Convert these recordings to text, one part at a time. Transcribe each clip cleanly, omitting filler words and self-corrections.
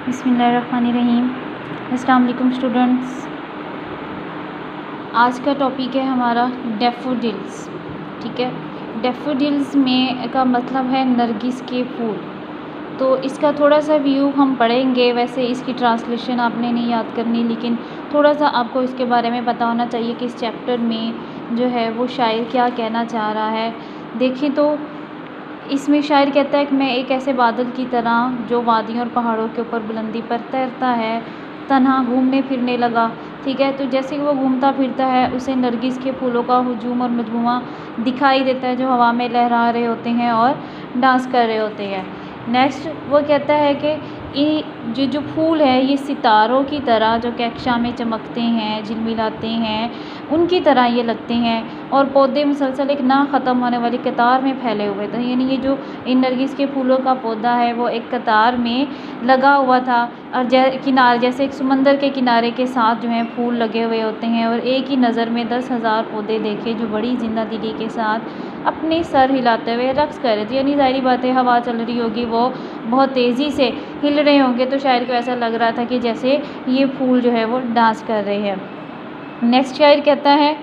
बिस्मिल्लाहिर्रहमानिर्रहीम। अस्सलाम वालेकुम स्टूडेंट्स। आज का टॉपिक है हमारा डैफोडिल्स। ठीक है, डैफोडिल्स में का मतलब है नरगिस के फूल। तो इसका थोड़ा सा व्यू हम पढ़ेंगे। वैसे इसकी ट्रांसलेशन आपने नहीं याद करनी, लेकिन थोड़ा सा आपको इसके बारे में पता होना चाहिए कि इस चैप्टर में जो है वो शायर क्या कहना चाह रहा है। देखें तो इसमें शायर कहता है कि मैं एक ऐसे बादल की तरह जो वादियों और पहाड़ों के ऊपर बुलंदी पर तैरता है, तन्हा घूमने फिरने लगा। ठीक है, तो जैसे कि वो घूमता फिरता है उसे नरगिस के फूलों का हुजूम और मजमूआ दिखाई देता है, जो हवा में लहरा रहे होते हैं और डांस कर रहे होते हैं। नेक्स्ट वो कहता है कि ये जो फूल है ये सितारों की तरह जो कहकशां में चमकते हैं, झिलमिलाते हैं, उनकी तरह ये लगते हैं। और पौधे मुसलसल एक ना ख़त्म होने वाली कतार में फैले हुए थे। यानी ये जो इन नरगिस के फूलों का पौधा है वो एक कतार में लगा हुआ था, और किनारे जैसे एक समंदर के किनारे के साथ जो है फूल लगे हुए होते हैं। और एक ही नज़र में 10,000 पौधे देखे जो बड़ी जिंदा दिली के साथ अपने सर हिलाते हुए रक्स कर रहे थे। यानी ज़ाहिर बात है हवा चल रही होगी, वो बहुत तेज़ी से हिल रहे होंगे, तो शायर को ऐसा लग रहा था कि जैसे ये फूल जो है वो डांस कर रहे हैं। नेक्स्ट शायर कहता है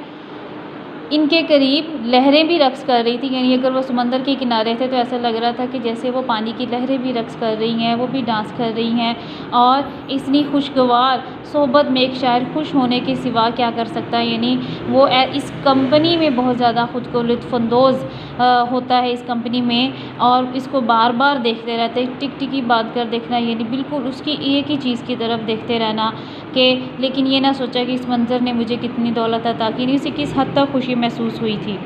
इनके करीब लहरें भी रक्स कर रही थी। यानी अगर वो समंदर के किनारे थे तो ऐसा लग रहा था कि जैसे वो पानी की लहरें भी रक्स कर रही हैं, वो भी डांस कर रही हैं। और इतनी खुशगवार सोहबत में एक शायर खुश होने के सिवा क्या कर सकता है। यानी वो इस कंपनी में बहुत ज़्यादा ख़ुद को लुत्फ़अंदोज़ होता है इस कंपनी में, और इसको बार बार देखते रहते हैं। टिक टिक की बात कर देखना, यानी बिल्कुल उसकी एक ही चीज़ की तरफ देखते रहना कि लेकिन ये ना सोचा कि इस मंज़र ने मुझे कितनी दौलत अता की, नहीं उसे किस हद तक खुशी महसूस हुई थी।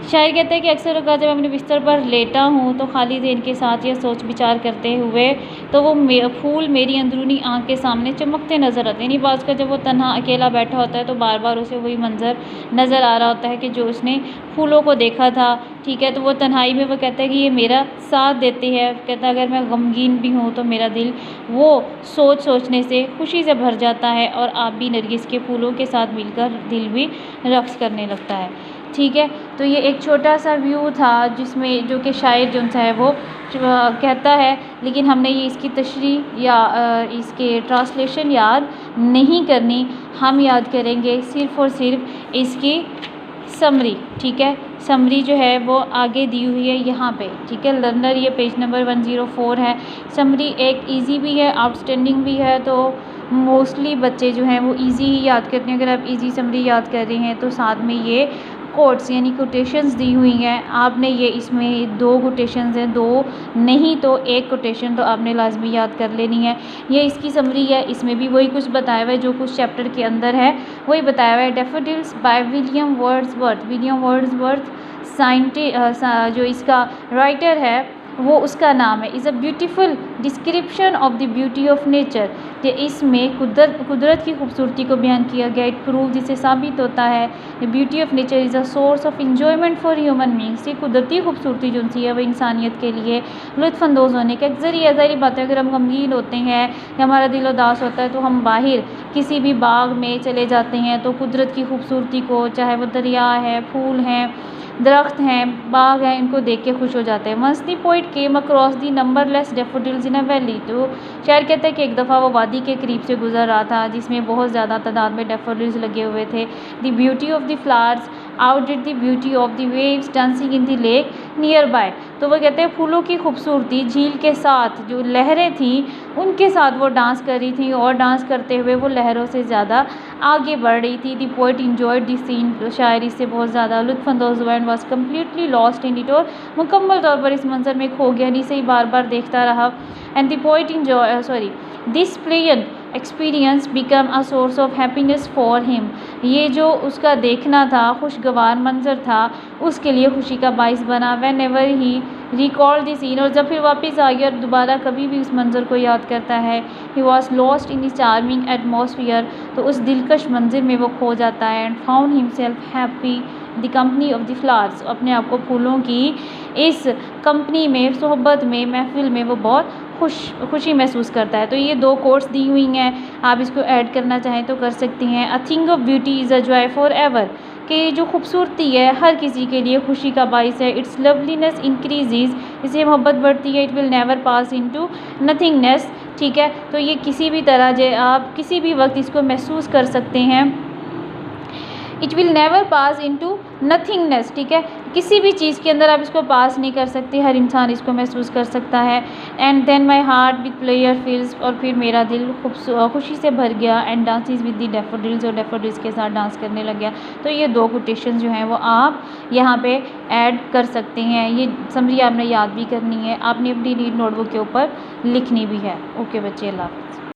शायर कहते हैं कि अक्सर औक़ात जब अपने बिस्तर पर लेटा हूँ तो खाली ज़हन के साथ यह सोच विचार करते हुए तो वो फूल मेरी अंदरूनी आँख के सामने चमकते नज़र आते हैं। यानी बाज़ का जब वो तन्हा अकेला बैठा होता है तो बार बार उसे वही मंज़र नज़र आ रहा होता है कि जो उसने फूलों को देखा था। ठीक है, तो वो तन्हाई में वो कहता है कि ये मेरा साथ देते हैं। कहता है अगर मैं गमगीन भी हूँ तो मेरा दिल वो सोचने से खुशी से भर जाता है, और आप भी नरगिस के फूलों के साथ मिलकर दिल भी रक्स करने लगता है। ठीक है, तो ये एक छोटा सा व्यू था जिसमें जो कि शायर जो सा है वो कहता है, लेकिन हमने ये इसकी तशरीह या इसके ट्रांसलेशन याद नहीं करनी। हम याद करेंगे सिर्फ़ और सिर्फ इसकी समरी। ठीक है, समरी जो है वो आगे दी हुई है यहाँ पे। ठीक है, लर्नर ये पेज नंबर 104 है। समरी एक इजी भी है, आउटस्टैंडिंग भी है, तो मोस्टली बच्चे जो हैं वो इजी ही याद करते हैं। अगर आप इजी समरी याद कर रहे हैं तो साथ में ये कोट्स यानी कोटेशंस दी हुई हैं। आपने ये इसमें 2 कोटेशंस हैं, 2 नहीं तो 1 कोटेशन तो आपने लाजमी याद कर लेनी है। ये इसकी समरी है, इसमें भी वही कुछ बताया हुआ है जो कुछ चैप्टर के अंदर है वही बताया हुआ है। Daffodils by William Wordsworth. William Wordsworth जो इसका राइटर है वो उसका नाम है। Is a beautiful description of the beauty of nature. कि इसमें कुदरत की खूबसूरती को बयान किया गया। इट प्रूव जिससे साबित होता है the beauty of nature is a source of enjoyment for human beings. ये कुदरती खूबसूरती जो सी है वो इंसानियत के लिए लुत्फ़अंदोज़ होने का एक ज़रिया। ज़ाहिर बात है अगर हम गमगीन होते हैं या हमारा दिल उदास होता है तो हम बाहर किसी भी बाग में चले जाते हैं तो कुदरत की खूबसूरती को, चाहे वो दरिया है, फूल हैं, दरख्त हैं, बाग हैं, इनको देख के खुश हो जाते हैं। Once the poet came across the numberless daffodils in a valley. तो शायर कहते हैं कि एक दफ़ा वो वादी के करीब से गुजर रहा था जिसमें बहुत ज़्यादा तादाद में डैफोडिल्स लगे हुए थे। The beauty of the flowers outdid the beauty of the waves dancing in the lake nearby. तो वो कहते हैं फूलों की खूबसूरती झील के साथ जो लहरें थीं उनके साथ वो डांस कर रही थी, और डांस करते हुए वो लहरों से ज़्यादा आगे बढ़ रही थी। The poet enjoyed the scene. शायर इससे बहुत ज़्यादा लुत्फ़अंदोज़ हुआ and was completely lost in it. और मुकम्मल तौर पर इस मंजर में खो गया, नहीं से ही बार बार देखता रहा। And the poet this plain experience become a source of happiness for him. ये जो उसका देखना था, खुशगवार मंजर था, उसके लिए खुशी का बाइस बना। Whenever he recall the scene. और जब फिर वापस आ गया और दोबारा कभी भी उस मंजर को याद करता है, he was lost in the charming atmosphere. तो उस दिलकश मंजर में वो खो जाता है। And found himself happy the company of the flowers. अपने आप को फूलों की इस कंपनी में, सोहबत में, महफिल में वो बहुत खुशी महसूस करता है। तो ये 2 कोट्स दी हुई हैं, आप इसको ऐड करना चाहें तो कर सकती हैं। A thing of beauty is a joy for ever. कि जो खूबसूरती है हर किसी के लिए खुशी का बाइस है। इट्स लवलीनेस इंक्रीजेज, इससे मोहब्बत बढ़ती है। It will never pass into nothingness, ठीक है। तो ये किसी भी तरह जो आप किसी भी वक्त इसको महसूस कर सकते हैं। It will never pass into nothingness, ठीक है। किसी भी चीज़ के अंदर आप इसको पास नहीं कर सकते, हर इंसान इसको महसूस कर सकता है। And then my heart with pleasure feels, और फिर मेरा दिल खुशी से भर गया। And dances with the daffodils, और डैफोडिल्स के साथ डांस करने लग गया। तो ये 2 कोटेशन जो हैं वो आप यहाँ पे ऐड कर सकते हैं। ये समरी आपने याद भी करनी है, आपने अपनी रीड नोटबुक के ऊपर लिखनी भी है। ओके बच्चे, अल्लाह हाफ़िज़।